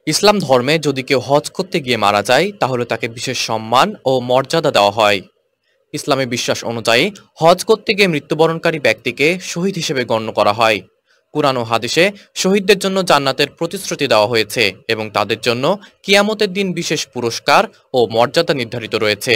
ইসলাম ধর্মে যদি কেউ হজ করতে গিয়ে মারা যায় তাহলে তাকে বিশেষ সম্মান ও মর্যাদা দেওয়া হয়। ইসলামী বিশ্বাস অনুযায়ী হজ করতে গিয়ে মৃত্যুবরণকারী ব্যক্তিকে শহীদ হিসেবে গণ্য করা হয়। কুরআন ও হাদিসে শহীদদের জন্য জান্নাতের প্রতিশ্রুতি দেওয়া হয়েছে এবং তাদের জন্য কিয়ামতের দিন বিশেষ পুরস্কার ও মর্যাদা নির্ধারিত রয়েছে।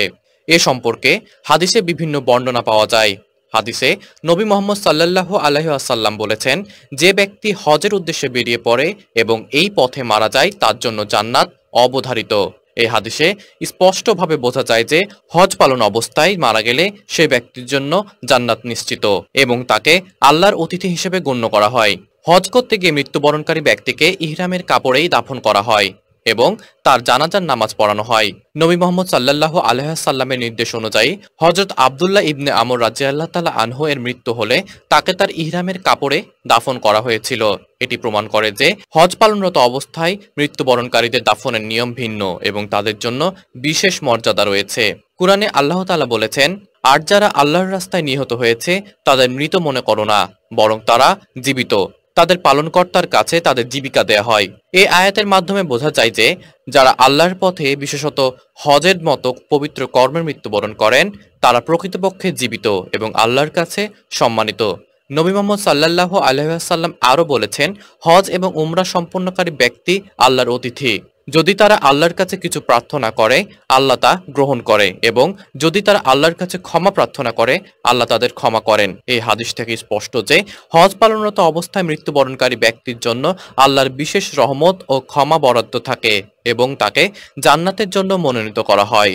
এ সম্পর্কে হাদিসে বিভিন্ন বর্ণনা পাওয়া যায়। হাদিসে নবী মোহাম্মদ সাল্লাল্লাহু আলাইহি ওয়াসাল্লাম বলেছেন, যে ব্যক্তি হজের উদ্দেশ্যে বেরিয়ে পড়ে এবং এই পথে মারা যায় তার জন্য জান্নাত অবধারিত। এই হাদিসে স্পষ্টভাবে বোঝা যায় যে হজ পালন অবস্থায় মারা গেলে সে ব্যক্তির জন্য জান্নাত নিশ্চিত এবং তাকে আল্লাহর অতিথি হিসেবে গণ্য করা হয়। হজ করতে গিয়ে মৃত্যুবরণকারী ব্যক্তিকে ইহরামের কাপড়েই দাফন করা হয় এবং তার জানাজার নামাজ পড়ানো হয়। নবী মোহাম্মদ সাল্লাল্লাহু আলাইহি সাল্লামের নির্দেশ অনুযায়ী হযরত আব্দুল্লাহ ইবনে আমর রাদিয়াল্লাহু তাআলা আনহু এর মৃত্যু হলে তাকে তার ইহরামের কাপড়ে দাফন করা হয়েছিল। এটি প্রমাণ করে যে হজ পালনরত অবস্থায় মৃত্যুবরণকারীদের দাফনের নিয়ম ভিন্ন এবং তাদের জন্য বিশেষ মর্যাদা রয়েছে। কুরআনে আল্লাহ তাআলা বলেছেন, আর যারা আল্লাহর রাস্তায় নিহত হয়েছে তাদের মৃত মনে করো না, বরং তারা জীবিত। তাদের পালনকর্তার কাছে তাদের জীবিকা দেয়া হয়। এই আয়াতের মাধ্যমে বোঝা যায় যে যারা আল্লাহর পথে বিশেষত হজের মতো পবিত্র কর্মের মৃত্যুবরণ করেন তারা প্রকৃতপক্ষে জীবিত এবং আল্লাহর কাছে সম্মানিত। নবী মোহাম্মদ সাল্লাল্লাহু আলাইহি ওয়াসাল্লাম আরও বলেছেন, হজ এবং উমরা সম্পন্নকারী ব্যক্তি আল্লাহর অতিথি। যদি তারা আল্লাহর কাছে কিছু প্রার্থনা করে আল্লাহ তা গ্রহণ করে এবং যদি তারা আল্লাহর কাছে ক্ষমা প্রার্থনা করে আল্লাহ তাদের ক্ষমা করেন। এই হাদিস থেকে স্পষ্ট যে হজ পালনরত অবস্থায় মৃত্যুবরণকারী ব্যক্তির জন্য আল্লাহর বিশেষ রহমত ও ক্ষমা বরাদ্দ থাকে এবং তাকে জান্নাতের জন্য মনোনীত করা হয়।